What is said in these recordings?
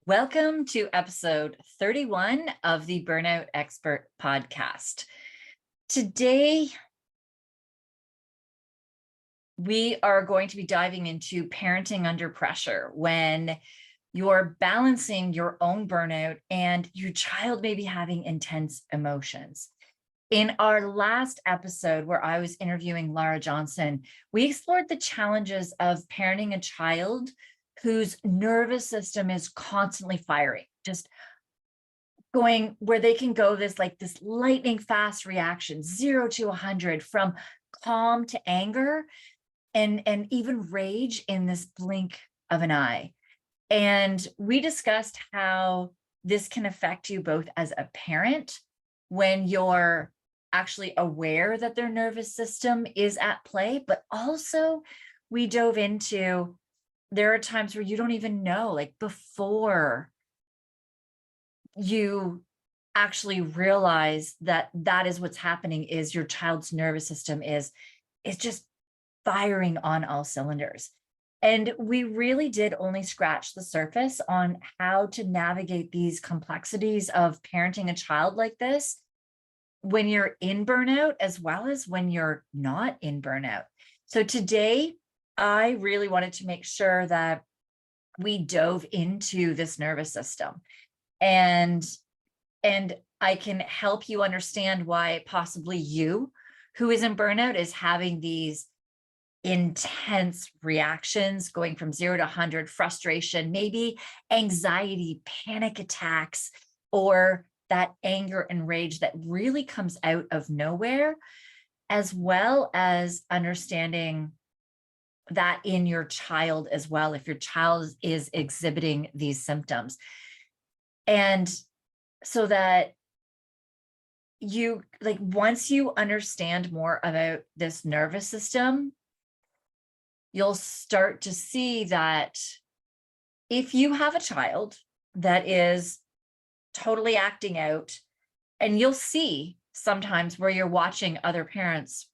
Welcome to episode 31 of the Burnout Expert podcast. Today, we are going to be diving into parenting under pressure when you're balancing your own burnout and your child may be having intense emotions. In our last episode, where I was interviewing Lara Johnson, we explored the challenges of parenting a child whose nervous system is constantly firing, just going where they can go this lightning fast reaction, 0 to 100, from calm to anger and even rage in this blink of an eye. And we discussed how this can affect you both as a parent when you're actually aware that their nervous system is at play, but also we dove into there are times where you don't even know, like before you actually realize that that is what's happening, is your child's nervous system is just firing on all cylinders. And we really did only scratch the surface on how to navigate these complexities of parenting a child like this when you're in burnout, as well as when you're not in burnout. So today, I really wanted to make sure that we dove into this nervous system and I can help you understand why possibly you who is in burnout is having these intense reactions going from 0 to 100, frustration, maybe anxiety, panic attacks, or that anger and rage that really comes out of nowhere, as well as understanding that in your child as well, if your child is exhibiting these symptoms. And so that you, like, once you understand more about this nervous system, you'll start to see that if you have a child that is totally acting out, and you'll see sometimes where you're watching other parents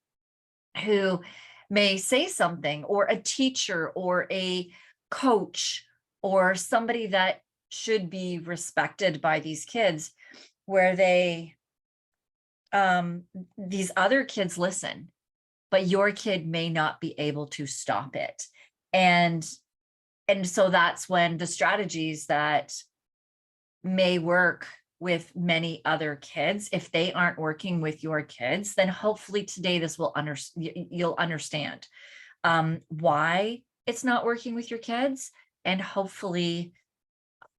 who may say something, or a teacher or a coach or somebody that should be respected by these kids, where they these other kids listen, but your kid may not be able to stop it. And so that's when the strategies that may work with many other kids, if they aren't working with your kids, then hopefully today this will you'll understand why it's not working with your kids, and hopefully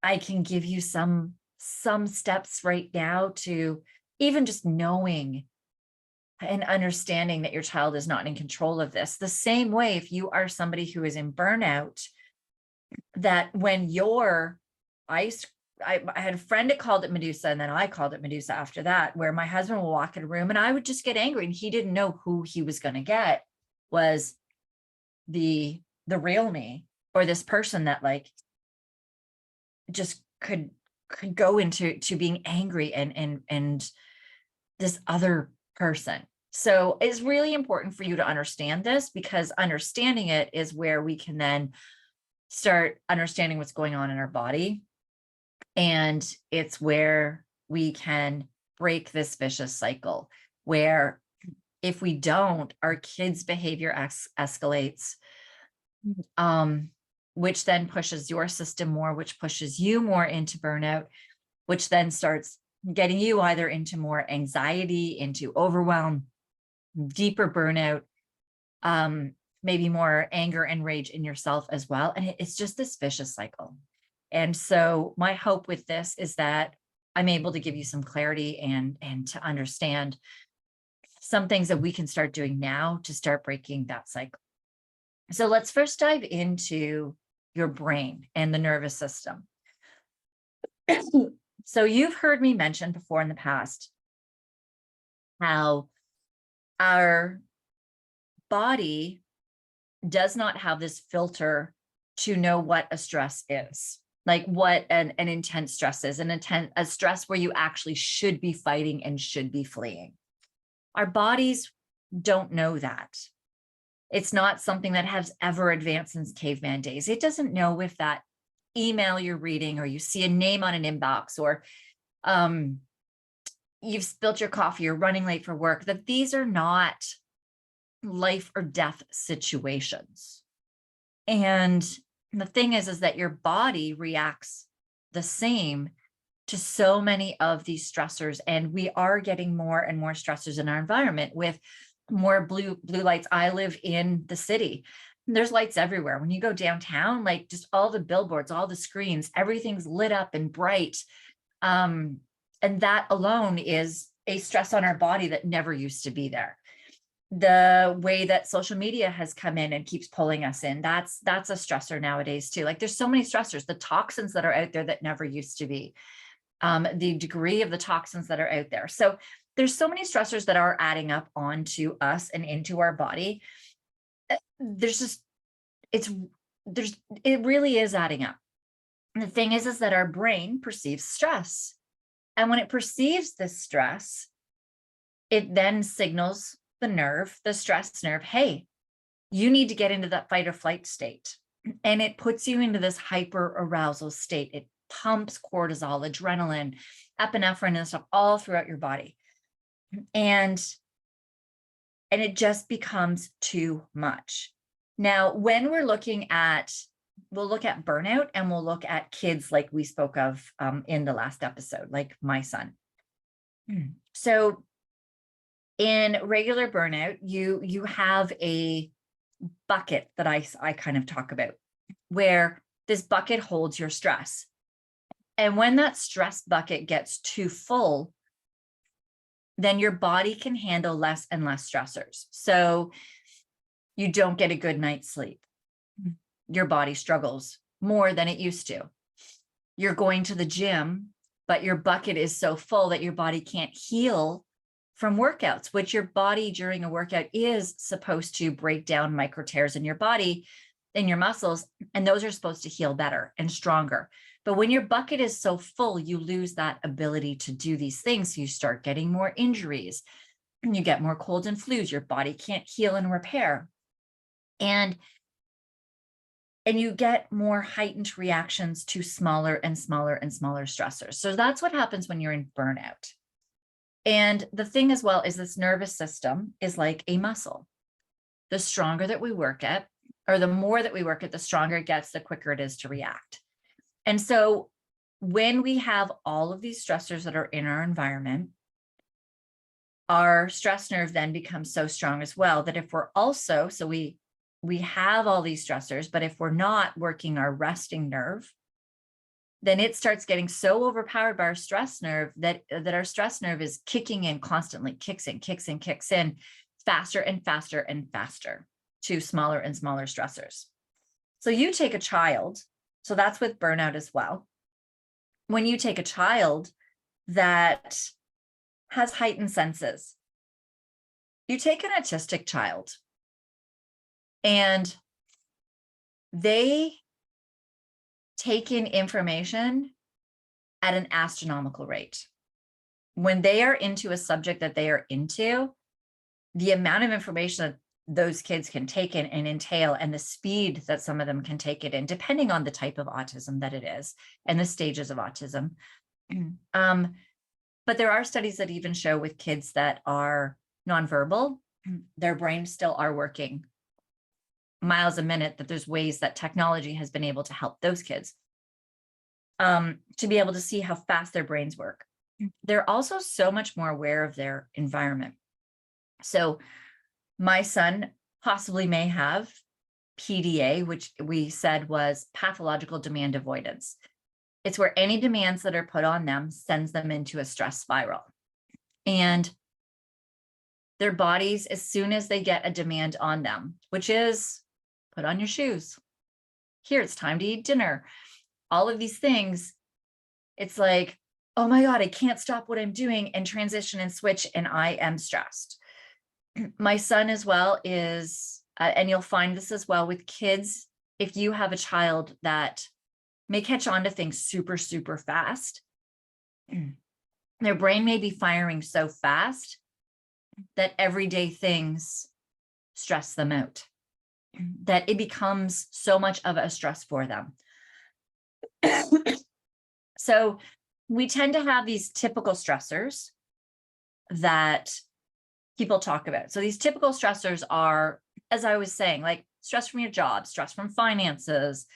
I can give you some steps right now to even just knowing and understanding that your child is not in control of this. The same way, if you are somebody who is in burnout, that when you're I had a friend that called it Medusa, and then I called it Medusa after that, where my husband will walk in a room and I would just get angry, and he didn't know who he was going to get was the real me, or this person that like just could go into being angry and this other person. So it's really important for you to understand this, because understanding it is where we can then start understanding what's going on in our body. And it's where we can break this vicious cycle, where if we don't, our kids' behavior escalates, which then pushes your system more, which pushes you more into burnout, which then starts getting you either into more anxiety, into overwhelm, deeper burnout, maybe more anger and rage in yourself as well. And it's just this vicious cycle. And so my hope with this is that I'm able to give you some clarity and to understand some things that we can start doing now to start breaking that cycle. So let's first dive into your brain and the nervous system. So you've heard me mention before in the past how our body does not have this filter to know what a stress is, like what an intense stress is, a stress where you actually should be fighting and should be fleeing. Our bodies don't know that. It's not something that has ever advanced since caveman days. It doesn't know if that email you're reading, or you see a name on an inbox, or um, you've spilt your coffee, you're running late for work, that these are not life or death situations. And the thing is that your body reacts the same to so many of these stressors. And we are getting more and more stressors in our environment with more blue lights. I live in the city. There's lights everywhere. When you go downtown, like just all the billboards, all the screens, everything's lit up and bright. And that alone is a stress on our body that never used to be there. The way that social media has come in and keeps pulling us in, that's a stressor nowadays too. Like there's so many stressors, the toxins that are out there that never used to be, the degree of the toxins that are out there. So there's so many stressors that are adding up onto us and into our body. There's just, it really is adding up. And the thing is that our brain perceives stress. And when it perceives this stress, it then signals the stress nerve, hey, you need to get into that fight or flight state. And it puts you into this hyper arousal state. It pumps cortisol, adrenaline, epinephrine and stuff all throughout your body. And it just becomes too much. Now, when we're looking at, we'll look at burnout, and we'll look at kids like we spoke of in the last episode, like my son. So in regular burnout, you have a bucket that I kind of talk about, where this bucket holds your stress. And when that stress bucket gets too full, then your body can handle less and less stressors. So you don't get a good night's sleep. Your body struggles more than it used to. You're going to the gym, but your bucket is so full that your body can't heal from workouts, which your body during a workout is supposed to break down micro tears in your body, in your muscles, and those are supposed to heal better and stronger. But when your bucket is so full, you lose that ability to do these things. You start getting more injuries, and you get more colds and flus. Your body can't heal and repair. And you get more heightened reactions to smaller and smaller and smaller stressors. So that's what happens when you're in burnout. And the thing as well is this nervous system is like a muscle. The stronger that we work at, or the more that we work at, the stronger it gets, the quicker it is to react. And so when we have all of these stressors that are in our environment, our stress nerve then becomes so strong as well that if we're also, so we have all these stressors, but if we're not working our resting nerve, then it starts getting so overpowered by our stress nerve that our stress nerve is kicking in constantly, kicks in faster and faster and faster to smaller and smaller stressors. So you take a child, so that's with burnout as well. When you take a child that has heightened senses, you take an autistic child, and they take in information at an astronomical rate. When they are into a subject that they are into, the amount of information that those kids can take in and entail, and the speed that some of them can take it in, depending on the type of autism that it is and the stages of autism. But there are studies that even show with kids that are nonverbal, their brains still are working miles a minute, that there's ways that technology has been able to help those kids to be able to see how fast their brains work. They're also so much more aware of their environment. So my son possibly may have PDA, which we said was pathological demand avoidance. It's where any demands that are put on them sends them into a stress spiral. And their bodies, as soon as they get a demand on them, which is put on your shoes, here, it's time to eat dinner, all of these things, it's like, oh my God, I can't stop what I'm doing and transition and switch, and I am stressed. My son as well is, and you'll find this as well with kids, if you have a child that may catch on to things super, super fast, their brain may be firing so fast that everyday things stress them out, that it becomes so much of a stress for them. So we tend to have these typical stressors that people talk about. So these typical stressors are, as I was saying, like stress from your job, stress from finances,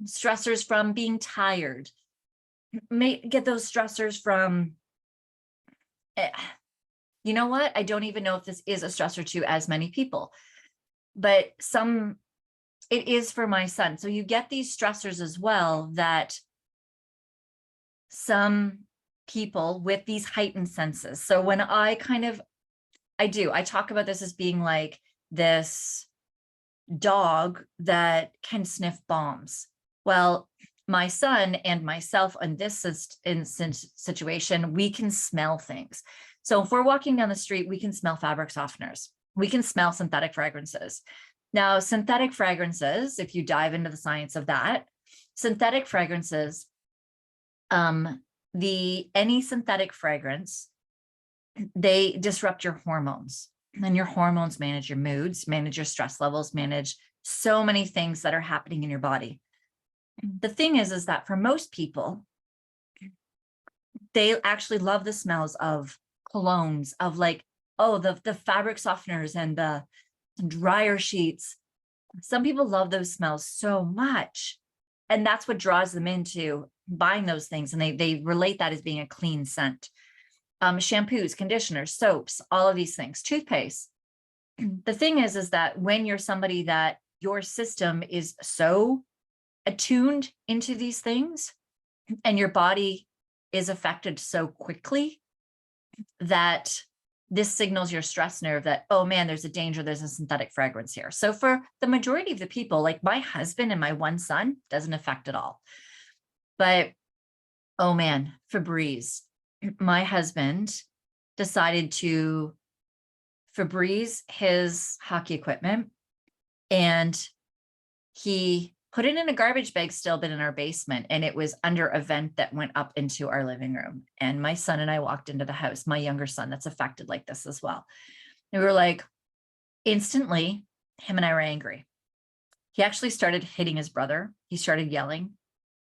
stressors from being tired. May get those stressors from, eh, you know what? I don't even know if this is a stressor to as many people, but it is for my son. So you get these stressors as well that some people with these heightened senses. So when I talk about this as being like this dog that can sniff bombs. Well, my son and myself in this situation, we can smell things. So if we're walking down the street, we can smell fabric softeners. We can smell synthetic fragrances. Now, synthetic fragrances, if you dive into the science of that, synthetic fragrances, any synthetic fragrance, they disrupt your hormones, and your hormones manage your moods, manage your stress levels, manage so many things that are happening in your body. The thing is that for most people, they actually love the smells of colognes, of like, oh, the fabric softeners and the dryer sheets. Some people love those smells so much. And that's what draws them into buying those things. And they relate that as being a clean scent. Shampoos, conditioners, soaps, all of these things, toothpaste. The thing is that when you're somebody that your system is so attuned into these things and your body is affected so quickly that this signals your stress nerve that, oh man, there's a danger, there's a synthetic fragrance here. So for the majority of the people, like my husband and my one son, doesn't affect at all. But oh man, Febreze. My husband decided to Febreze his hockey equipment, and he put it in a garbage bag still, but in our basement. And it was under a vent that went up into our living room. And my son and I walked into the house, my younger son that's affected like this as well. And we were like, instantly, him and I were angry. He actually started hitting his brother. He started yelling.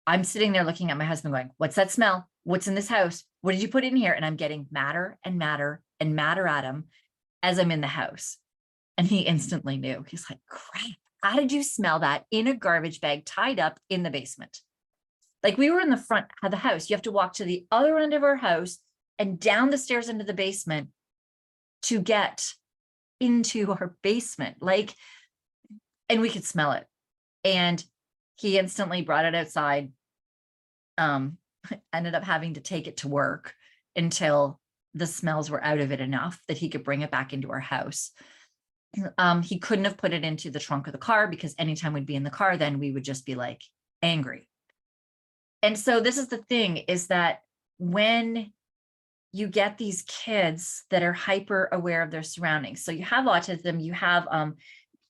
I'm sitting there looking at my husband going, what's that smell? What's in this house? What did you put in here? And I'm getting madder and madder and madder at him as I'm in the house. And he instantly knew. He's like, crap, how did you smell that in a garbage bag tied up in the basement? Like, we were in the front of the house. You have to walk to the other end of our house and down the stairs into the basement to get into our basement. Like, and we could smell it. And he instantly brought it outside. Ended up having to take it to work until the smells were out of it enough that he could bring it back into our house. He couldn't have put it into the trunk of the car because anytime we'd be in the car, then we would just be like angry. And so this is the thing, is that when you get these kids that are hyper aware of their surroundings, so you have autism,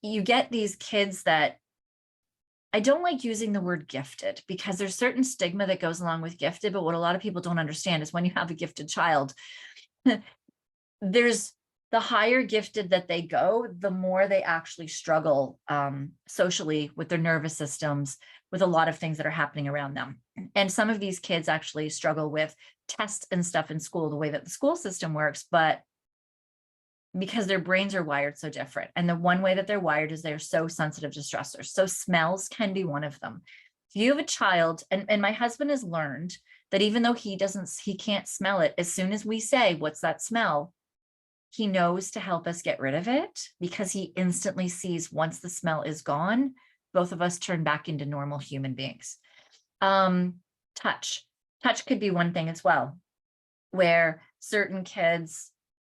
you get these kids that, I don't like using the word gifted because there's certain stigma that goes along with gifted, but what a lot of people don't understand is when you have a gifted child, there's the higher gifted that they go, the more they actually struggle socially with their nervous systems, with a lot of things that are happening around them. And some of these kids actually struggle with tests and stuff in school, the way that the school system works, but because their brains are wired so different. And the one way that they're wired is they're so sensitive to stressors. So smells can be one of them. If you have a child, and my husband has learned that even though he can't smell it, as soon as we say, what's that smell? He knows to help us get rid of it because he instantly sees once the smell is gone, both of us turn back into normal human beings. Touch could be one thing as well, where certain kids,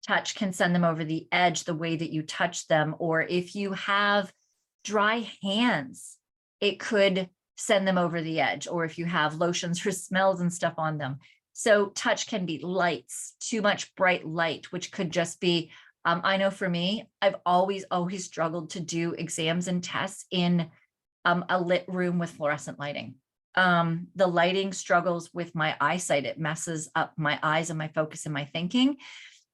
touch can send them over the edge the way that you touch them. Or if you have dry hands, it could send them over the edge. Or if you have lotions or smells and stuff on them. So touch can be lights, too much bright light, which could just be, I know for me, I've always struggled to do exams and tests in a lit room with fluorescent lighting. The lighting struggles with my eyesight. It messes up my eyes and my focus and my thinking.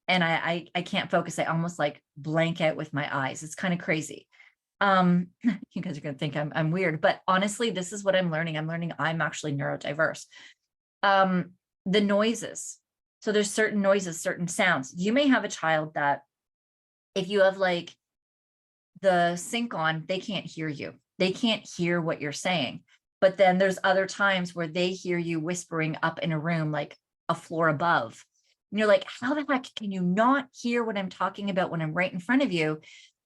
And I can't focus. I almost like blank out with my eyes. It's kind of crazy. You guys are going to think I'm weird, but honestly, this is what I'm learning. I'm actually neurodiverse. The noises. So there's certain noises, certain sounds. You may have a child that if you have like the sync on, they can't hear you. They can't hear what you're saying. But then there's other times where they hear you whispering up in a room, like a floor above. And you're like, how the heck can you not hear what I'm talking about when I'm right in front of you?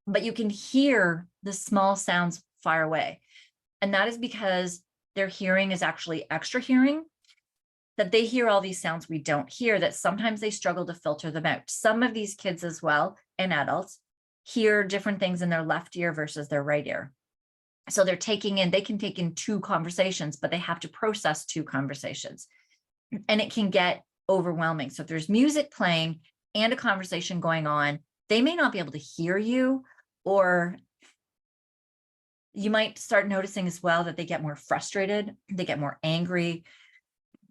But you can hear the small sounds far away. And that is because their hearing is actually extra hearing, that they hear all these sounds we don't hear, that sometimes they struggle to filter them out. Some of these kids as well, and adults, hear different things in their left ear versus their right ear. So they can take in two conversations, but they have to process two conversations. And it can get overwhelming. So if there's music playing and a conversation going on, they may not be able to hear you, or you might start noticing as well that they get more frustrated, they get more angry,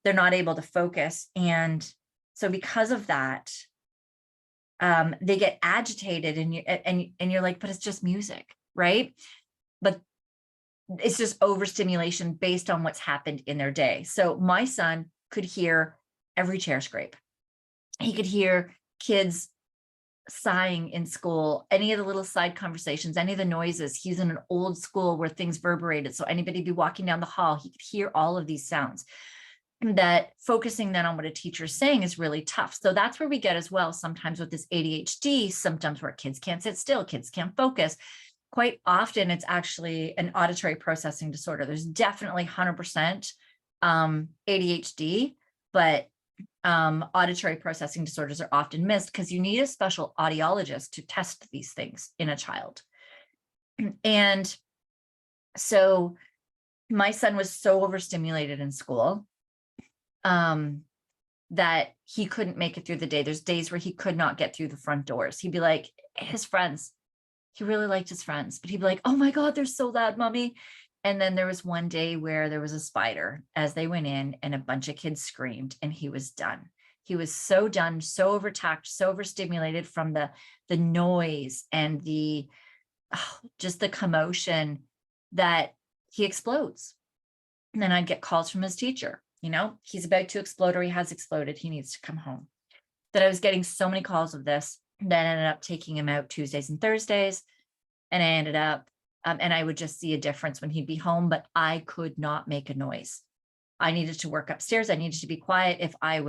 they're not able to focus. And so because of that, they get agitated, and you're like, but it's just music, right? But it's just overstimulation based on what's happened in their day. So my son could hear every chair scrape. He could hear kids sighing in school, any of the little side conversations, any of the noises. He's in an old school where things reverberated. So anybody be walking down the hall, he could hear all of these sounds. That focusing then on what a teacher's saying is really tough. So that's where we get as well sometimes with this ADHD symptoms where kids can't sit still, kids can't focus. Quite often it's actually an auditory processing disorder. There's definitely 100% ADHD, but auditory processing disorders are often missed because you need a special audiologist to test these things in a child. And so my son was so overstimulated in school that he couldn't make it through the day. There's days where he could not get through the front doors. He'd be like, his friends, he really liked his friends, but he'd be like, oh my God, they're so loud, mommy. And then there was one day where there was a spider as they went in, and a bunch of kids screamed, and he was done. He was so done, so overtaxed, so overstimulated from the noise and just the commotion, that he explodes. And then I'd get calls from his teacher, he's about to explode, or he has exploded, he needs to come home. That I was getting so many calls of this. Then I ended up taking him out Tuesdays and Thursdays. And I ended up, and I would just see a difference when he'd be home, but I could not make a noise. I needed to work upstairs. I needed to be quiet. I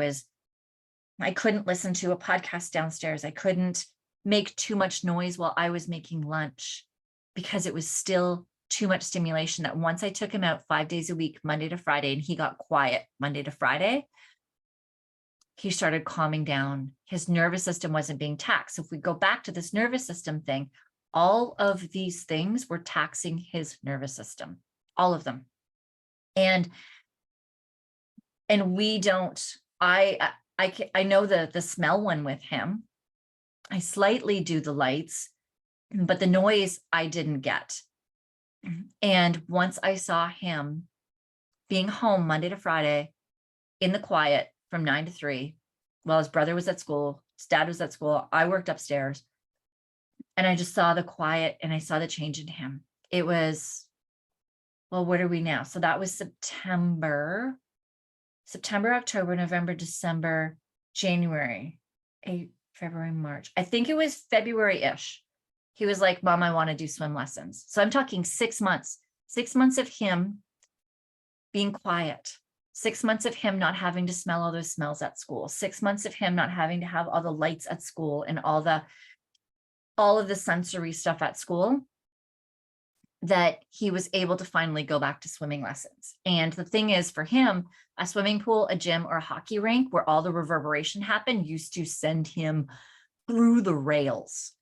couldn't listen to a podcast downstairs. I couldn't make too much noise while I was making lunch, because it was still too much stimulation. That once I took him out 5 days a week, Monday to Friday, and he got quiet Monday to Friday, he started calming down. His nervous system wasn't being taxed. So if we go back to this nervous system thing, all of these things were taxing his nervous system, all of them. And we don't, I know the smell one with him. I slightly do the lights, but the noise I didn't get. And once I saw him being home Monday to Friday in the quiet from 9 to 3, while his brother was at school, his dad was at school, I worked upstairs, and I just saw the quiet, and I saw the change in him. It was, well, what are we now? So that was September, October, November, December, January, February, March. I think it was February-ish. He was like, Mom, I want to do swim lessons. So I'm talking 6 months, 6 months of him being quiet, 6 months of him not having to smell all those smells at school, 6 months of him not having to have all the lights at school and all of the sensory stuff at school, that he was able to finally go back to swimming lessons. And the thing is, for him, a swimming pool, a gym, or a hockey rink where all the reverberation happened used to send him through the rails.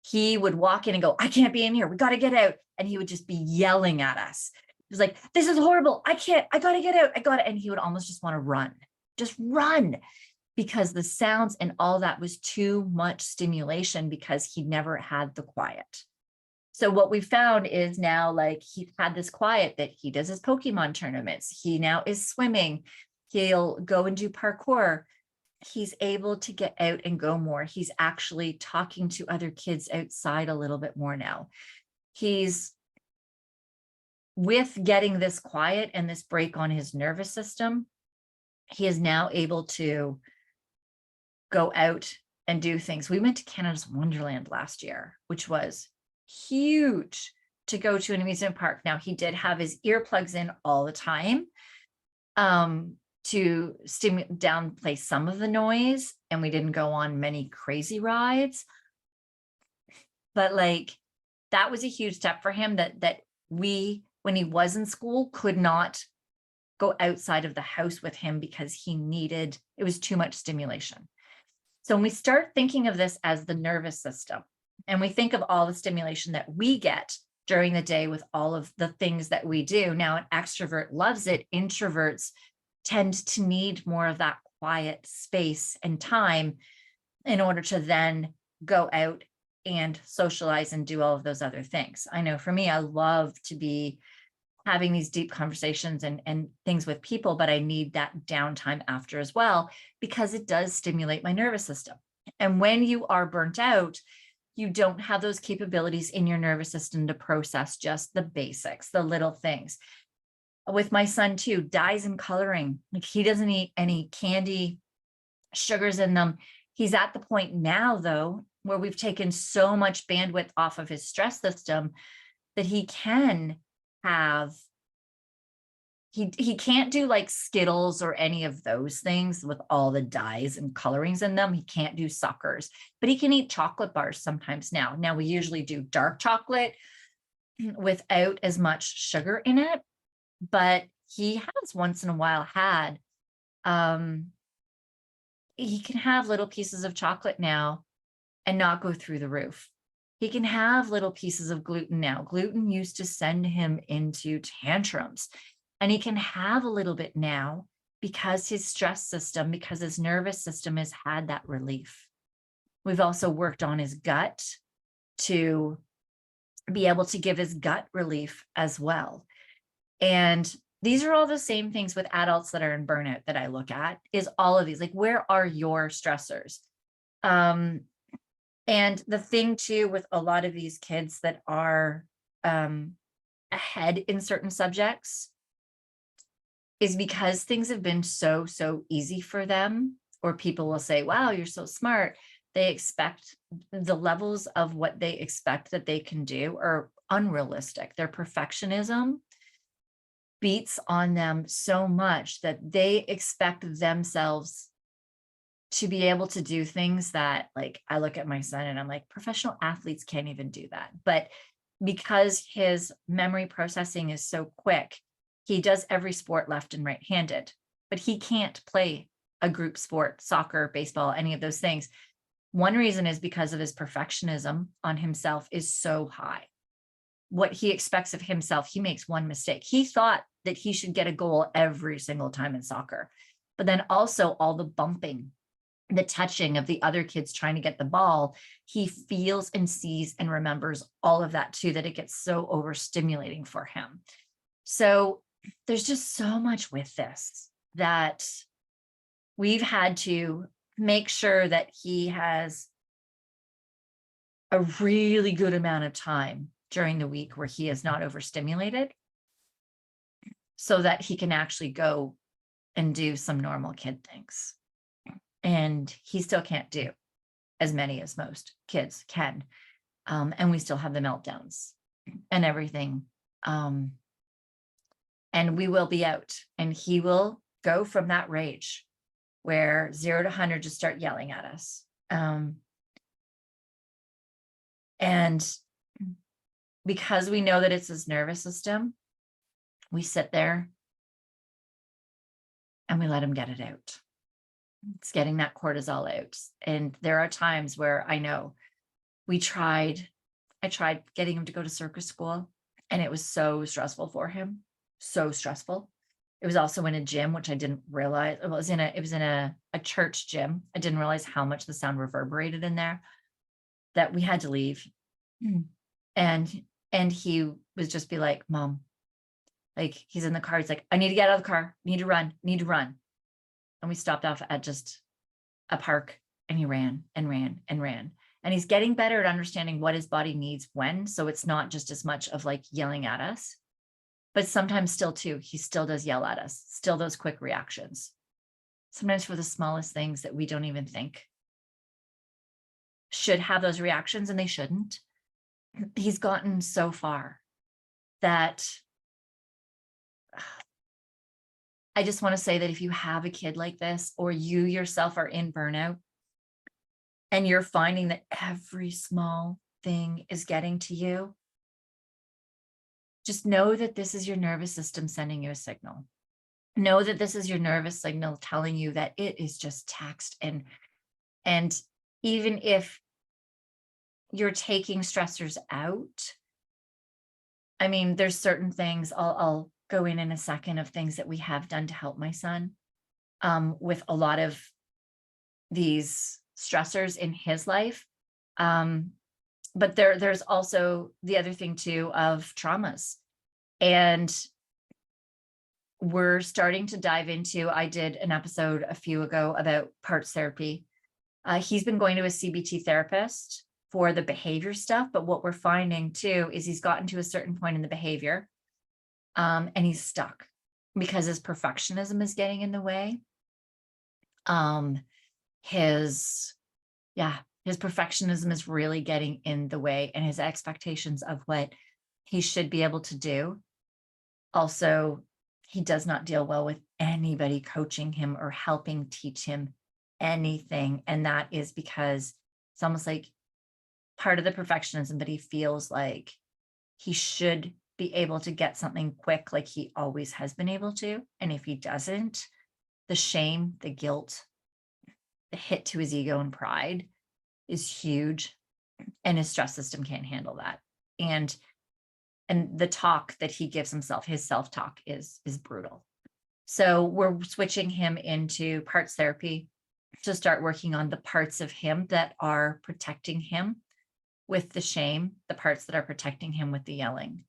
He would walk in and go, I can't be in here, we got to get out. And he would just be yelling at us. He was like, this is horrible, I can't, I got to get out, and he would almost just want to just run, because the sounds and all that was too much stimulation, because he never had the quiet. So what we found is now, like, he's had this quiet, that he does his Pokemon tournaments. He now is swimming. He'll go and do parkour. He's able to get out and go more. He's actually talking to other kids outside a little bit more now. He's with getting this quiet and this break on his nervous system, he is now able to go out and do things. We went to Canada's Wonderland last year, which was huge, to go to an amusement park. Now, he did have his earplugs in all the time, to downplay some of the noise, and we didn't go on many crazy rides. But like, that was a huge step for him, that we, when he was in school, could not go outside of the house with him because it was too much stimulation. So when we start thinking of this as the nervous system, and we think of all the stimulation that we get during the day with all of the things that we do, now an extrovert loves it. Introverts tend to need more of that quiet space and time in order to then go out and socialize and do all of those other things. I know for me, I love to be having these deep conversations and things with people, but I need that downtime after as well, because it does stimulate my nervous system. And when you are burnt out, you don't have those capabilities in your nervous system to process just the basics, the little things. With my son too, dyes and coloring, like he doesn't eat any candy, sugars in them. He's at the point now though, where we've taken so much bandwidth off of his stress system that he can have, he can't do like Skittles or any of those things with all the dyes and colorings in them. He can't do suckers, but he can eat chocolate bars sometimes now. Now we usually do dark chocolate without as much sugar in it, but he has once in a while had, he can have little pieces of chocolate now and not go through the roof. He can have little pieces of gluten now. Gluten used to send him into tantrums, and he can have a little bit now because his stress system, because his nervous system has had that relief. We've also worked on his gut to be able to give his gut relief as well. And these are all the same things with adults that are in burnout that I look at, is all of these, like, where are your stressors? And the thing too, with a lot of these kids that are ahead in certain subjects, is because things have been so easy for them, or people will say, wow, you're so smart. They expect, the levels of what they expect that they can do are unrealistic. Their perfectionism beats on them so much that they expect themselves to be able to do things that, like, I look at my son and I'm like, professional athletes can't even do that. But because his memory processing is so quick, he does every sport left and right-handed, but he can't play a group sport, soccer, baseball, any of those things. One reason is because of his perfectionism on himself is so high. What he expects of himself, he makes one mistake. He thought that he should get a goal every single time in soccer, but then also all the bumping, the touching of the other kids trying to get the ball, he feels and sees and remembers all of that too, that it gets so overstimulating for him. So there's just so much with this that we've had to make sure that he has a really good amount of time during the week where he is not overstimulated, so that he can actually go and do some normal kid things. And he still can't do as many as most kids can. And we still have the meltdowns and everything. And we will be out, and he will go from that rage where 0 to 100 just start yelling at us. And because we know that it's his nervous system, we sit there and we let him get it out. It's getting that cortisol out. And there are times where I know I tried getting him to go to circus school, and it was so stressful for him. So stressful. It was also in a gym, which I didn't realize. It was in a church gym. I didn't realize how much the sound reverberated in there, that we had to leave. And he was just be like, Mom, like, he's in the car. He's like, I need to get out of the car. Need to run. And we stopped off at just a park, and he ran and ran and ran. and he's getting better at understanding what his body needs when. So it's not just as much of like yelling at us, but sometimes still too, he still does yell at us, still those quick reactions, sometimes for the smallest things that we don't even think should have those reactions, and they shouldn't. He's gotten so far that I just want to say that if you have a kid like this, or you yourself are in burnout and you're finding that every small thing is getting to you, just know that this is your nervous system sending you a signal. Know that this is your nervous signal telling you that it is just taxed. And even if you're taking stressors out, I mean, there's certain things, I'll go in a second, of things that we have done to help my son with a lot of these stressors in his life. But there's also the other thing too of traumas. And we're starting to dive into, I did an episode a few ago about parts therapy. He's been going to a CBT therapist for the behavior stuff, but what we're finding too is he's gotten to a certain point in the behavior and he's stuck because his perfectionism is getting in the way. His perfectionism is really getting in the way, and his expectations of what he should be able to do. Also, he does not deal well with anybody coaching him or helping teach him anything. And that is because it's almost like part of the perfectionism, but he feels like he should be able to get something quick, like he always has been able to. And if he doesn't, the shame, the guilt, the hit to his ego and pride is huge, and his stress system can't handle that. And the talk that he gives himself, his self-talk is brutal. So we're switching him into parts therapy to start working on the parts of him that are protecting him with the shame, the parts that are protecting him with the yelling.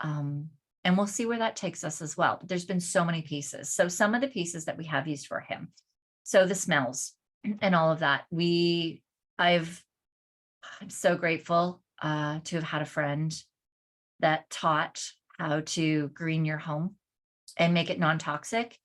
And we'll see where that takes us as well. But there's been so many pieces. So some of the pieces that we have used for him. So the smells and all of that. I'm so grateful to have had a friend that taught how to green your home and make it non-toxic.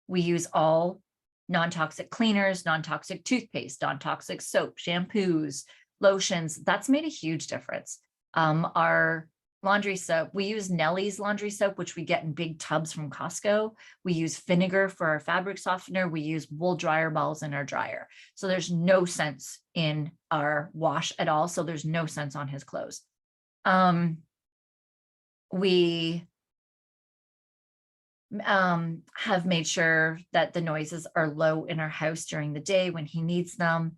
We use all non-toxic cleaners, non-toxic toothpaste, non-toxic soap, shampoos, lotions. That's made a huge difference. Our laundry soap, we use Nellie's laundry soap, which we get in big tubs from Costco. We use vinegar for our fabric softener. We use wool dryer balls in our dryer. So there's no scents in our wash at all. So there's no scents on his clothes. We have made sure that the noises are low in our house during the day when he needs them.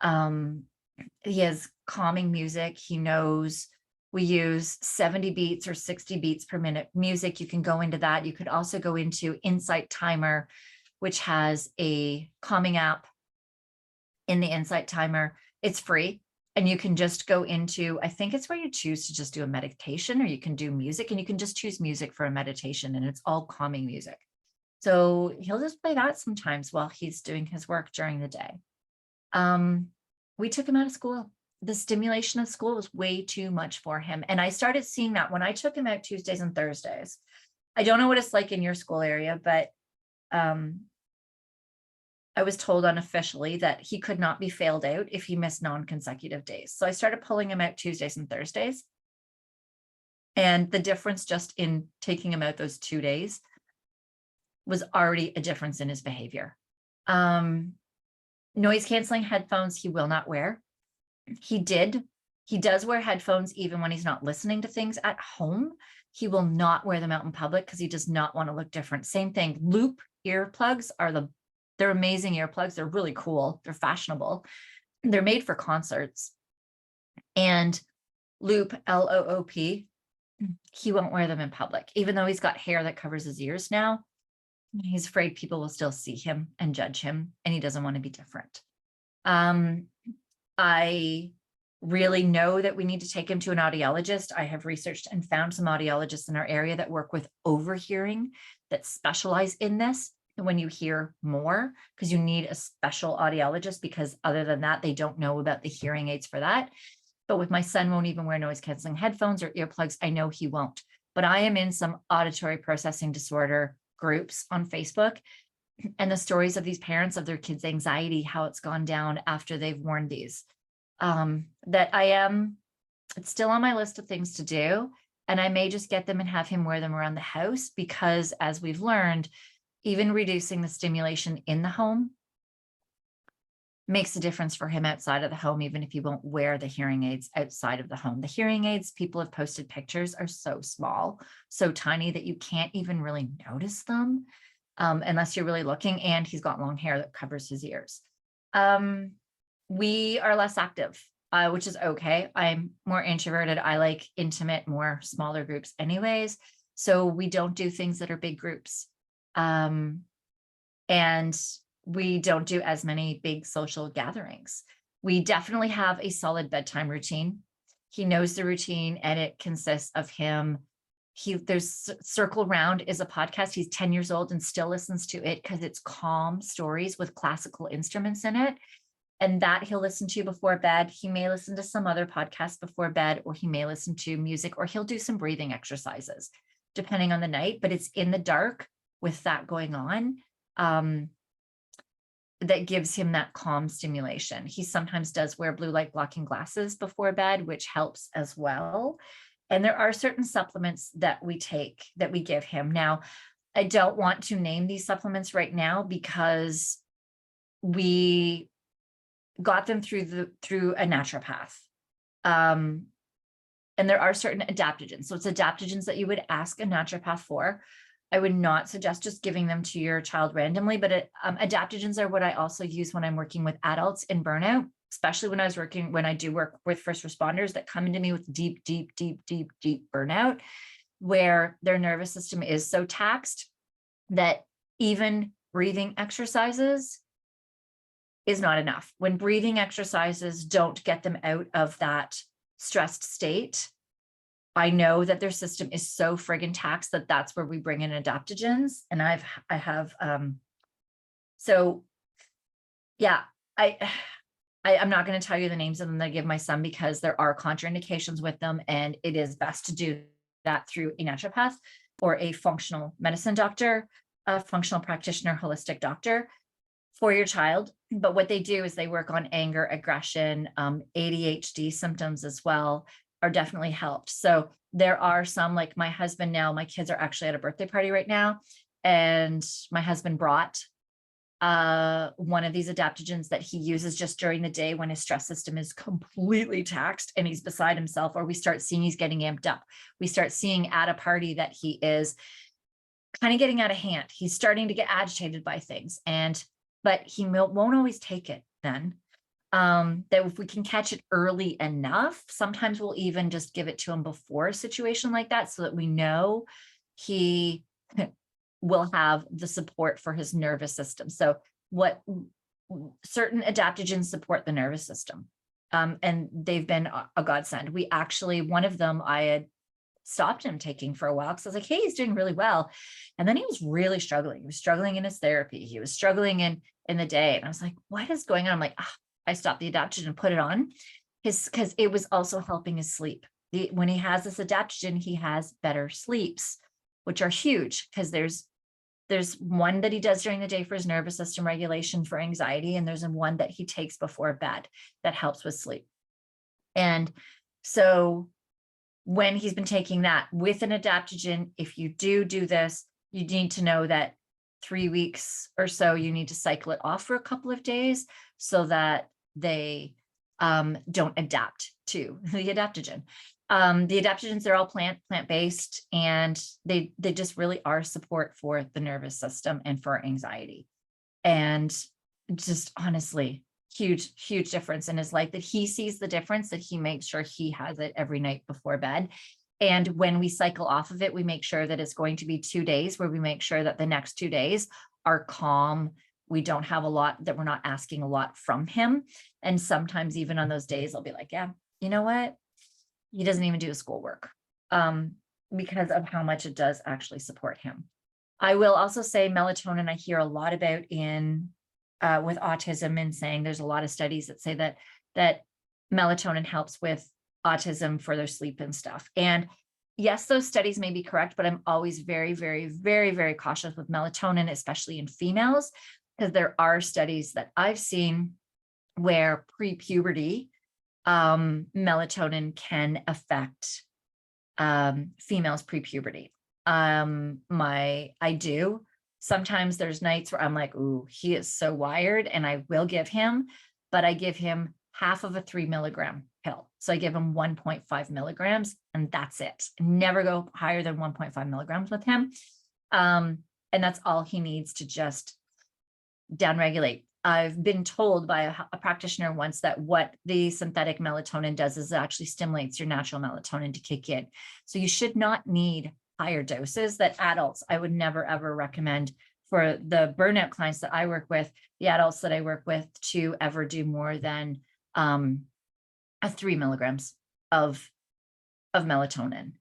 He has calming music. He knows we use 70 beats or 60 beats per minute music. You can go into that. You could also go into Insight Timer, which has a calming app in the Insight Timer. It's free. And you can just go into, I think it's where you choose to just do a meditation, or you can do music, and you can just choose music for a meditation, and it's all calming music. So he'll just play that sometimes while he's doing his work during the day. We took him out of school. The stimulation of school was way too much for him. And I started seeing that when I took him out Tuesdays and Thursdays. I don't know what it's like in your school area, but I was told unofficially that he could not be failed out if he missed non-consecutive days. So I started pulling him out Tuesdays and Thursdays. And the difference just in taking him out those 2 days was already a difference in his behavior. Noise canceling headphones he will not wear. He does wear headphones even when he's not listening to things at home. He will not wear them out in public because he does not want to look different. Same thing. Loop earplugs they're amazing earplugs. They're really cool. They're fashionable. They're made for concerts. And Loop, L-O-O-P, he won't wear them in public, even though he's got hair that covers his ears now. He's afraid people will still see him and judge him, and he doesn't want to be different. I really know that we need to take him to an audiologist. I have researched and found some audiologists in our area that work with overhearing, that specialize in this. when you hear more, because you need a special audiologist, because other than that, they don't know about the hearing aids for that. But with my son won't even wear noise canceling headphones or earplugs, I know he won't. But I am in some auditory processing disorder groups on Facebook, and the stories of these parents of their kids' anxiety, how it's gone down after they've worn these. That it's still on my list of things to do. And I may just get them and have him wear them around the house, because as we've learned, even reducing the stimulation in the home makes a difference for him outside of the home, even if you won't wear the hearing aids outside of the home. The hearing aids, people have posted pictures, are so small, so tiny that you can't even really notice them unless you're really looking, and he's got long hair that covers his ears. We are less active, which is okay. I'm more introverted. I like intimate, more smaller groups anyways. So we don't do things that are big groups. And we don't do as many big social gatherings. We definitely have a solid bedtime routine. He knows the routine, and it consists of him. There's Circle Round is a podcast. He's 10 years old and still listens to it because it's calm stories with classical instruments in it. And that he'll listen to before bed. He may listen to some other podcast before bed, or he may listen to music, or he'll do some breathing exercises, depending on the night. But it's in the dark with that going on. That gives him that calm stimulation. He sometimes does wear blue light blocking glasses before bed, which helps as well. And there are certain supplements that we take, that we give him. Now, I don't want to name these supplements right now, because we got them through a naturopath. And there are certain adaptogens. So it's adaptogens that you would ask a naturopath for. I would not suggest just giving them to your child randomly, but adaptogens are what I also use when I'm working with adults in burnout, especially when I do work with first responders that come into me with deep burnout, where their nervous system is so taxed that even breathing exercises is not enough. When breathing exercises don't get them out of that stressed state, I know that their system is so friggin' taxed that that's where we bring in adaptogens. And I'm not going to tell you the names of them that I give my son, because there are contraindications with them, and it is best to do that through a naturopath or a functional medicine doctor, a functional practitioner, holistic doctor for your child. But what they do is they work on anger, aggression, ADHD symptoms as well, are definitely helped. So there are some, like my husband now, my kids are actually at a birthday party right now, and my husband brought one of these adaptogens that he uses just during the day when his stress system is completely taxed and he's beside himself, or we start seeing he's getting amped up. We start seeing at a party that he is kind of getting out of hand. He's starting to get agitated by things, but he won't always take it then. That if we can catch it early enough, sometimes we'll even just give it to him before a situation like that, so that we know he will have the support for his nervous system. So what certain adaptogens support the nervous system, and they've been a godsend. We actually, one of them I had stopped him taking for a while, because I was like, hey, he's doing really well. And then he was really struggling. He was struggling in his therapy. He was struggling in the day. And I was like, what is going on? I'm like, I stopped the adaptogen and put it on because it was also helping his sleep. When he has this adaptogen, he has better sleeps, which are huge, because there's one that he does during the day for his nervous system regulation for anxiety, and there's one that he takes before bed that helps with sleep. And so when he's been taking that with an adaptogen, if you do this, you need to know that 3 weeks or so, you need to cycle it off for a couple of days so that they don't adapt to the adaptogen. The adaptogens, they're all plant-based, and they just really are support for the nervous system and for anxiety. And just honestly, huge difference in his life, that he sees the difference, that he makes sure he has it every night before bed. And when we cycle off of it, we make sure that it's going to be 2 days where we make sure that the next 2 days are calm. We don't have a lot, that we're not asking a lot from him. And sometimes even on those days, I'll be like, yeah, you know what? He doesn't even do his schoolwork because of how much it does actually support him. I will also say melatonin, I hear a lot about in with autism, and saying there's a lot of studies that say that melatonin helps with autism for their sleep and stuff. And yes, those studies may be correct, but I'm always very, very, very, very cautious with melatonin, especially in females, because there are studies that I've seen where pre-puberty melatonin can affect females pre-puberty. I do. Sometimes there's nights where I'm like, ooh, he is so wired, and I will give him, but I give him half of a 3 milligram pill. So I give him 1.5 milligrams, and that's it. Never go higher than 1.5 milligrams with him. And that's all he needs to just downregulate. I've been told by a practitioner once that what the synthetic melatonin does is it actually stimulates your natural melatonin to kick in. So you should not need higher doses. That adults, I would never, ever recommend for the burnout clients that I work with, the adults that I work with, to ever do more than a 3 milligrams of melatonin.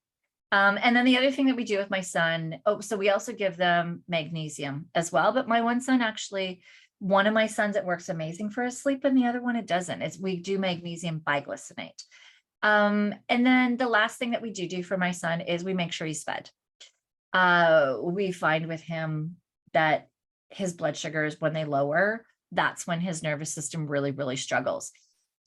And then the other thing that we do with my son, so we also give them magnesium as well. But my one son, actually, one of my sons, it works amazing for his sleep, and the other one, it doesn't. We do magnesium biglycinate. And then the last thing that we do for my son is we make sure he's fed. We find with him that his blood sugars, when they lower, that's when his nervous system really, really struggles.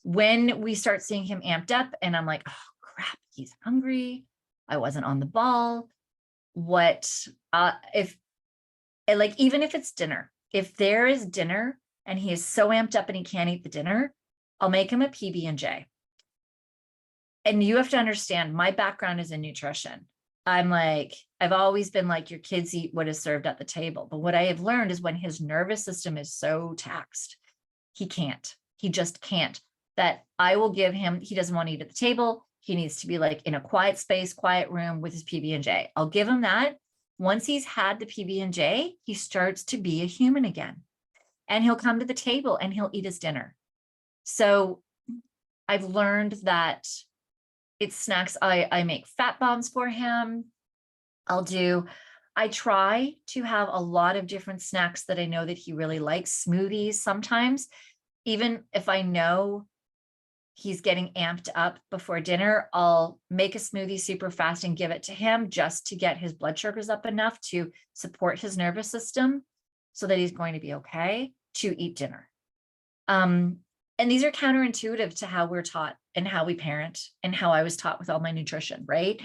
When we start seeing him amped up and I'm like, oh crap, he's hungry, I wasn't on the ball. Even if it's dinner, if there is dinner and he is so amped up and he can't eat the dinner, I'll make him a PB&J. And you have to understand, my background is in nutrition. I've always been like, your kids eat what is served at the table. But what I have learned is when his nervous system is so taxed, he just can't, that I will give him, he doesn't want to eat at the table. He needs to be like in a quiet space, quiet room with his PB&J. I'll give him that. Once he's had the PB&J, he starts to be a human again, and he'll come to the table and he'll eat his dinner. So I've learned that it's snacks. I make fat bombs for him. I try to have a lot of different snacks that I know that he really likes. Smoothies sometimes, even if I know he's getting amped up before dinner, I'll make a smoothie super fast and give it to him just to get his blood sugars up enough to support his nervous system so that he's going to be okay to eat dinner. And these are counterintuitive to how we're taught and how we parent and how I was taught with all my nutrition, right?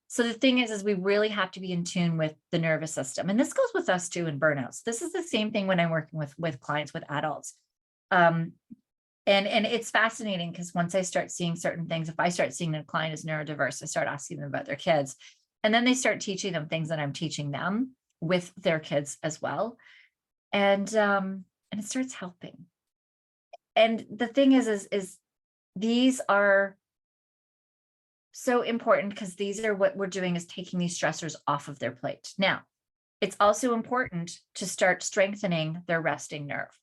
So the thing is we really have to be in tune with the nervous system. And this goes with us too in burnouts. This is the same thing when I'm working with clients, with adults. And it's fascinating because once I start seeing certain things, if I start seeing a client is neurodiverse, I start asking them about their kids, and then they start teaching them things that I'm teaching them with their kids as well. And it starts helping. And the thing is these are so important because these are what we're doing, is taking these stressors off of their plate. Now, it's also important to start strengthening their resting nerve,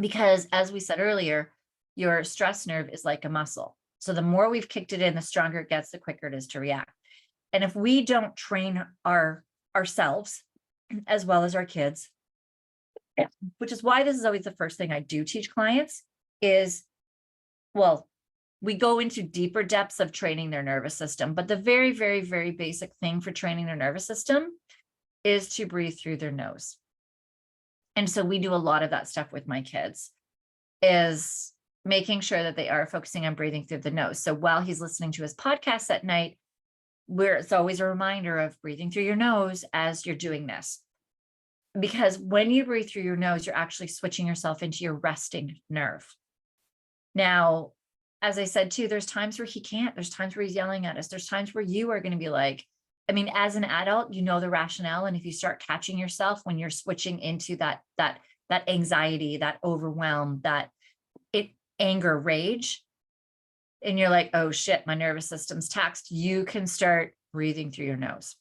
because as we said earlier, your stress nerve is like a muscle. So the more we've kicked it in, the stronger it gets, the quicker it is to react. And if we don't train ourselves as well as our kids, which is why this is always the first thing I do teach clients, is, well, we go into deeper depths of training their nervous system, but the very, very, very basic thing for training their nervous system is to breathe through their nose. And so we do a lot of that stuff with my kids, is making sure that they are focusing on breathing through the nose. So while he's listening to his podcast at night, it's always a reminder of breathing through your nose as you're doing this. Because when you breathe through your nose, you're actually switching yourself into your resting nerve. Now, as I said too, there's times where he can't, there's times where he's yelling at us. There's times where you are going to be like, I mean, as an adult, you know the rationale. And if you start catching yourself when you're switching into that anxiety, that overwhelm, that anger, rage, and you're like, oh shit, my nervous system's taxed, you can start breathing through your nose.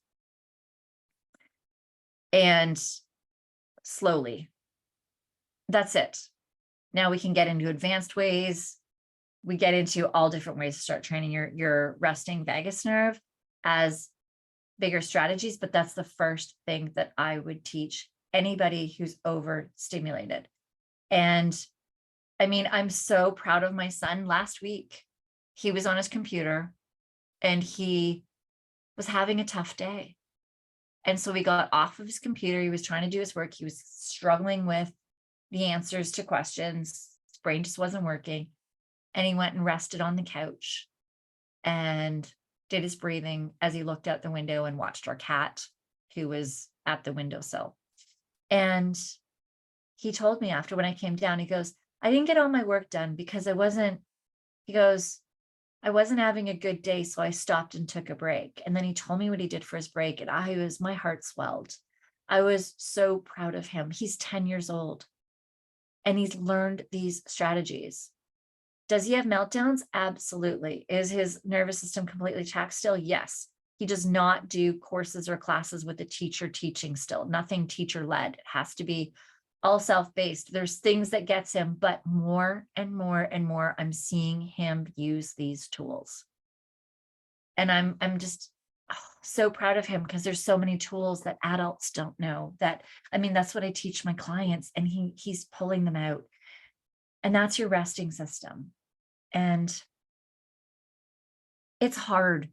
And slowly. That's it. Now we can get into advanced ways. We get into all different ways to start training your resting vagus nerve as bigger strategies, but that's the first thing that I would teach anybody who's overstimulated. And I mean, I'm so proud of my son. Last week, he was on his computer and he was having a tough day. And so we got off of his computer. He was trying to do his work. He was struggling with the answers to questions. His brain just wasn't working. And he went and rested on the couch and did his breathing as he looked out the window and watched our cat, who was at the windowsill. And he told me after, when I came down, he goes, I didn't get all my work done because he goes, I wasn't having a good day, so I stopped and took a break. And then he told me what he did for his break, and my heart swelled. I was so proud of him. He's 10 years old and he's learned these strategies. Does he have meltdowns? Absolutely. Is his nervous system completely taxed still? Yes. He does not do courses or classes with a teacher teaching still, nothing teacher led. It has to be all self-based. There's things that gets him, but more and more and more, I'm seeing him use these tools. And I'm just so proud of him, because there's so many tools that adults don't know. That's what I teach my clients, and he's pulling them out. And that's your resting system. And it's hard.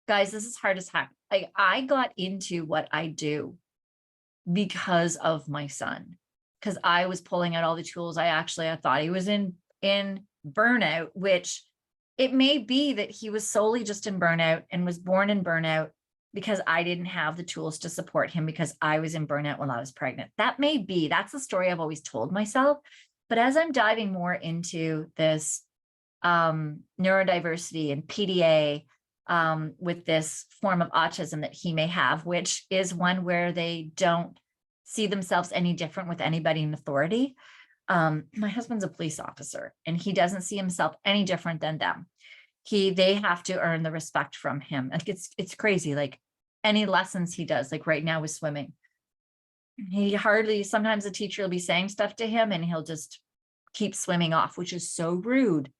Guys, this is hard as heck. I got into what I do because of my son, because I was pulling out all the tools. I thought he was in burnout, which it may be that he was solely just in burnout and was born in burnout because I didn't have the tools to support him because I was in burnout when I was pregnant. That may be, that's the story I've always told myself. But as I'm diving more into this neurodiversity and PDA, with this form of autism that he may have, which is one where they don't see themselves any different with anybody in authority. My husband's a police officer and he doesn't see himself any different than them. They have to earn the respect from him. Like it's crazy. Like any lessons he does, like right now with swimming, sometimes the teacher will be saying stuff to him and he'll just keep swimming off, which is so rude.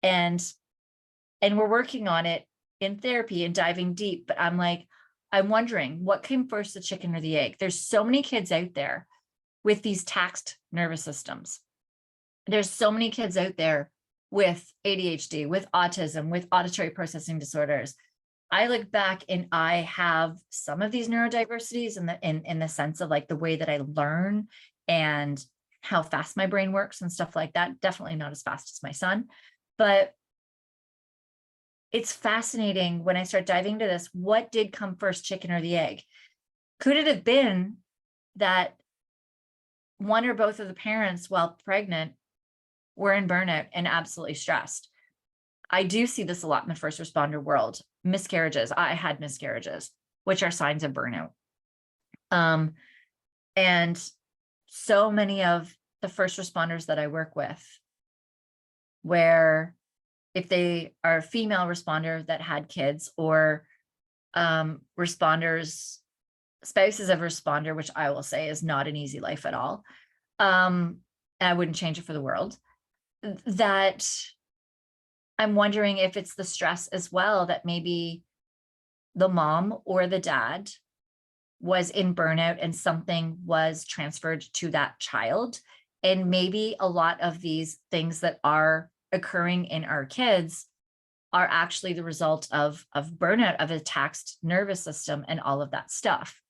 And we're working on it in therapy and diving deep, but I'm wondering what came first, the chicken or the egg? There's so many kids out there with these taxed nervous systems. There's so many kids out there with ADHD, with autism, with auditory processing disorders. I look back and I have some of these neurodiversities in the sense of like the way that I learn and how fast my brain works and stuff like that. Definitely not as fast as my son, but it's fascinating when I start diving into this. What did come first, chicken or the egg? Could it have been that one or both of the parents, while pregnant, were in burnout and absolutely stressed? I do see this a lot in the first responder world. Miscarriages. I had miscarriages, which are signs of burnout. And so many of the first responders that I work with, where if they are a female responder that had kids, or responders, spouses of a responder, which I will say is not an easy life at all. And I wouldn't change it for the world. That I'm wondering if it's the stress as well, that maybe the mom or the dad was in burnout and something was transferred to that child. And maybe a lot of these things that are occurring in our kids are actually the result of burnout, of a taxed nervous system and all of that stuff.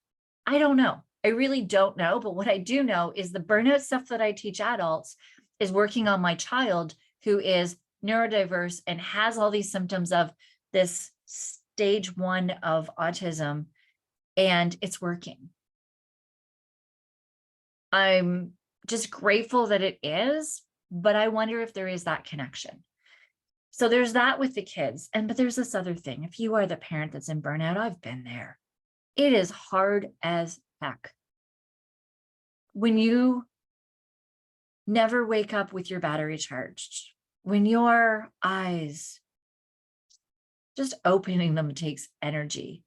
I don't know. I really don't know. But what I do know is the burnout stuff that I teach adults is working on my child who is neurodiverse and has all these symptoms of this stage 1 of autism, and it's working. I'm just grateful that it is, but I wonder if there is that connection. So there's that with the kids. But there's this other thing. If you are the parent that's in burnout, I've been there. It is hard as heck. When you never wake up with your battery charged, when your eyes, just opening them takes energy.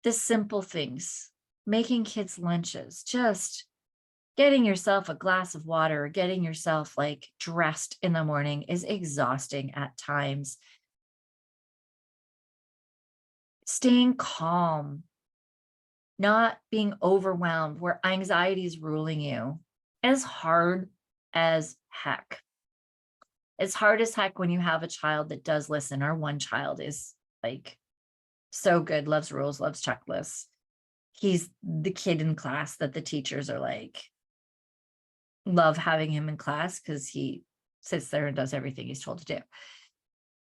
The simple things, making kids lunches, just getting yourself a glass of water or getting yourself like dressed in the morning is exhausting at times. staying calm, not being overwhelmed where anxiety is ruling you, is hard as heck. It's hard as heck when you have a child that does listen. Our one child is like so good, loves rules, loves checklists. He's the kid in class that the teachers are like, love having him in class because he sits there and does everything he's told to do.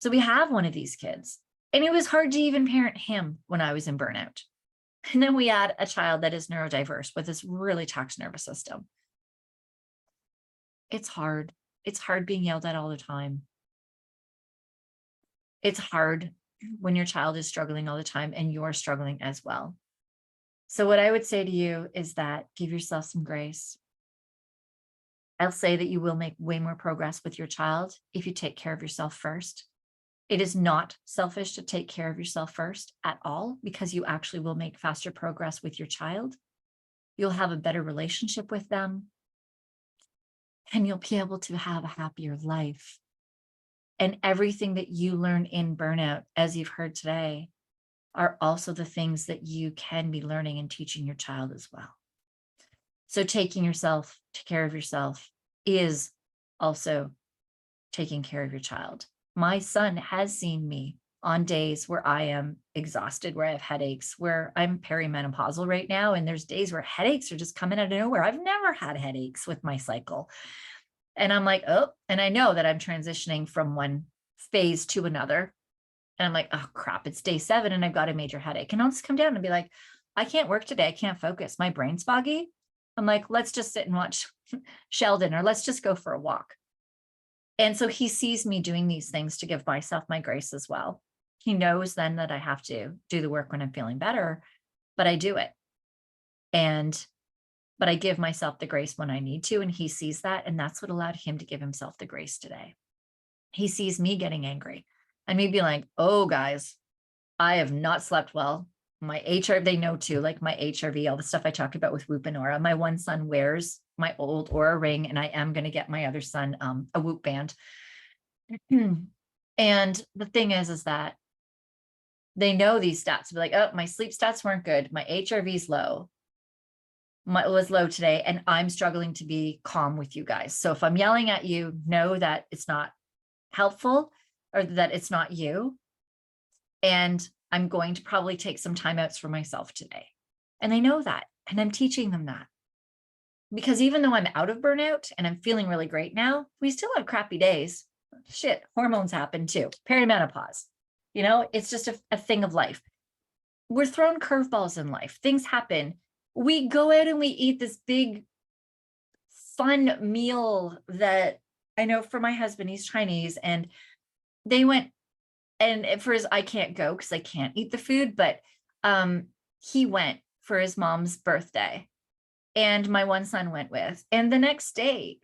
So we have one of these kids, and it was hard to even parent him when I was in burnout. And then we add a child that is neurodiverse with this really taxed nervous system. It's hard. It's hard being yelled at all the time. It's hard when your child is struggling all the time and you're struggling as well. So what I would say to you is that give yourself some grace. I'll say that you will make way more progress with your child if you take care of yourself first. It is not selfish to take care of yourself first at all, because you actually will make faster progress with your child. You'll have a better relationship with them, and you'll be able to have a happier life. And everything that you learn in burnout, as you've heard today, are also the things that you can be learning and teaching your child as well. So taking care of yourself is also taking care of your child. My son has seen me on days where I am exhausted, where I have headaches, where I'm perimenopausal right now. And there's days where headaches are just coming out of nowhere. I've never had headaches with my cycle. And I'm like, oh, and I know that I'm transitioning from one phase to another. And I'm like, oh crap, it's day 7 and I've got a major headache. And I'll just come down and be like, I can't work today. I can't focus. My brain's foggy. I'm like, let's just sit and watch Sheldon, or let's just go for a walk. And so he sees me doing these things to give myself my grace as well. He knows then that I have to do the work when I'm feeling better, but I do it. But I give myself the grace when I need to. And he sees that. And that's what allowed him to give himself the grace today. He sees me getting angry and me being like, oh, guys, I have not slept well. My HR, they know too, like my HRV, all the stuff I talked about with Whoop and Aura. My one son wears my old Aura ring, and I am going to get my other son a Whoop band. And the thing is that they know these stats. Be like, oh, my sleep stats weren't good. My HRV's low. Was low today, and I'm struggling to be calm with you guys. So if I'm yelling at you, know that it's not helpful, or that it's not you. And I'm going to probably take some timeouts for myself today. And they know that. And I'm teaching them that. Because even though I'm out of burnout and I'm feeling really great now, we still have crappy days. Shit, hormones happen too. Perimenopause. It's just a thing of life. We're thrown curveballs in life. Things happen. We go out and we eat this big, fun meal that I know for my husband, he's Chinese, and they went, and at first I can't go because I can't eat the food, but he went for his mom's birthday, and my one son went with. And the next day,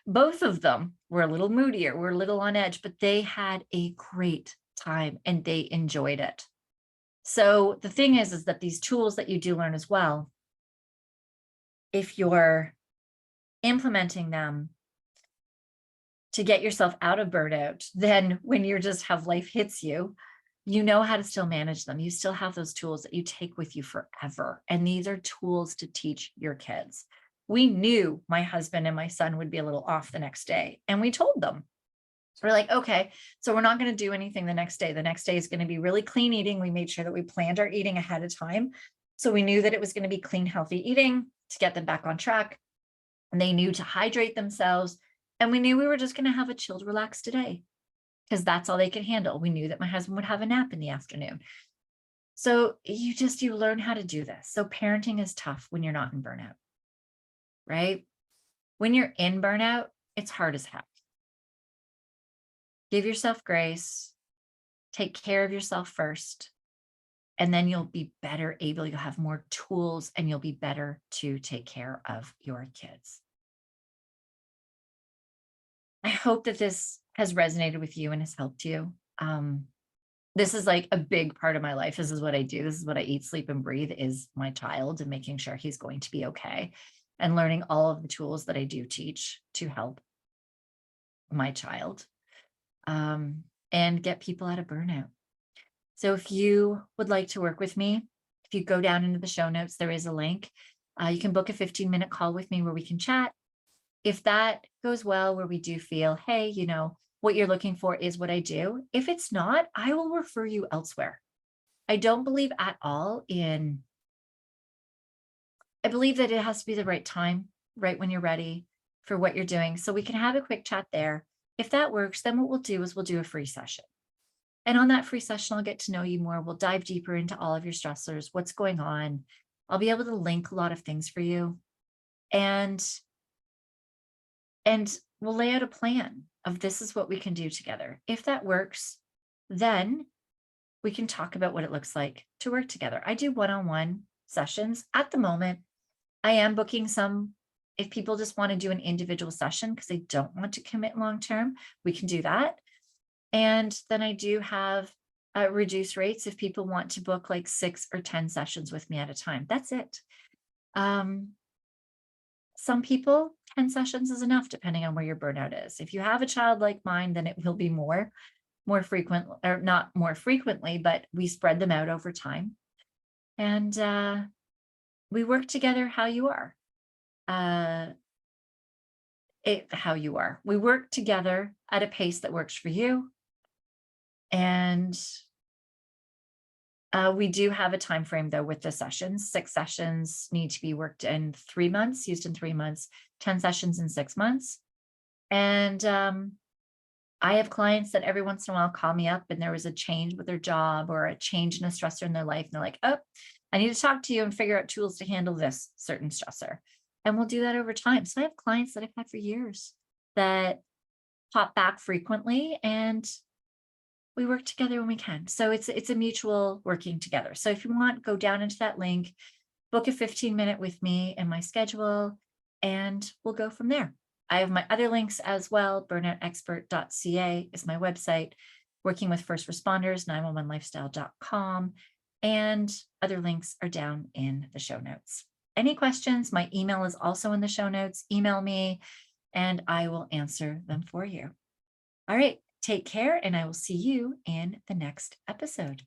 both of them were a little moodier, were a little on edge, but they had a great time and they enjoyed it. So the thing is that these tools that you do learn as well, if you're implementing them to get yourself out of burnout, then when you're just have life hits you, you know how to still manage them. You still have those tools that you take with you forever. And these are tools to teach your kids. We knew my husband and my son would be a little off the next day, and we told them. So we're like, okay, so we're not going to do anything the next day. The next day is going to be really clean eating. We made sure that we planned our eating ahead of time. So we knew that it was going to be clean, healthy eating to get them back on track. And they knew to hydrate themselves. And we knew we were just going to have a chilled, relaxed day because that's all they could handle. We knew that my husband would have a nap in the afternoon. So you learn how to do this. So parenting is tough when you're not in burnout, right? When you're in burnout, it's hard as heck. Give yourself grace, take care of yourself first, and then you'll be better able, you'll have more tools, and you'll be better to take care of your kids. I hope that this has resonated with you and has helped you. This is like a big part of my life. This is what I do. This is what I eat, sleep, and breathe is my child, and making sure he's going to be okay, and learning all of the tools that I do teach to help my child, and get people out of burnout. So if you would like to work with me, if you go down into the show notes, there is a link. You can book a 15-minute call with me where we can chat. If that goes well, where we do feel, hey, what you're looking for is what I do. If it's not, I will refer you elsewhere. I don't believe at all I believe that it has to be the right time, right when you're ready for what you're doing. So we can have a quick chat there. If that works, then what we'll do is we'll do a free session. And on that free session, I'll get to know you more. We'll dive deeper into all of your stressors, what's going on. I'll be able to link a lot of things for you. And we'll lay out a plan of this is what we can do together. If that works, then we can talk about what it looks like to work together. I do one-on-one sessions at the moment. I am booking some. If people just want to do an individual session because they don't want to commit long term, we can do that. And then I do have reduced rates if people want to book like 6 or 10 sessions with me at a time. That's it. Some people, 10 sessions is enough depending on where your burnout is. If you have a child like mine, then it will be more frequent, or not more frequently, but we spread them out over time. And we work together how you are. How you are. We work together at a pace that works for you. And we do have a time frame though with the sessions. 6 sessions need to be worked in 3 months, used in 3 months, 10 sessions in 6 months. And I have clients that every once in a while call me up and there was a change with their job or a change in a stressor in their life. And they're like, oh, I need to talk to you and figure out tools to handle this certain stressor. And we'll do that over time. So I have clients that I've had for years that pop back frequently, and we work together when we can. So it's a mutual working together. So if you want, go down into that link, book a 15-minute with me and my schedule, and we'll go from there. I have my other links as well. burnoutexpert.ca is my website. Working with first responders, 911lifestyle.com, and other links are down in the show notes. Any questions? My email is also in the show notes. Email me and I will answer them for you. All right, take care, and I will see you in the next episode.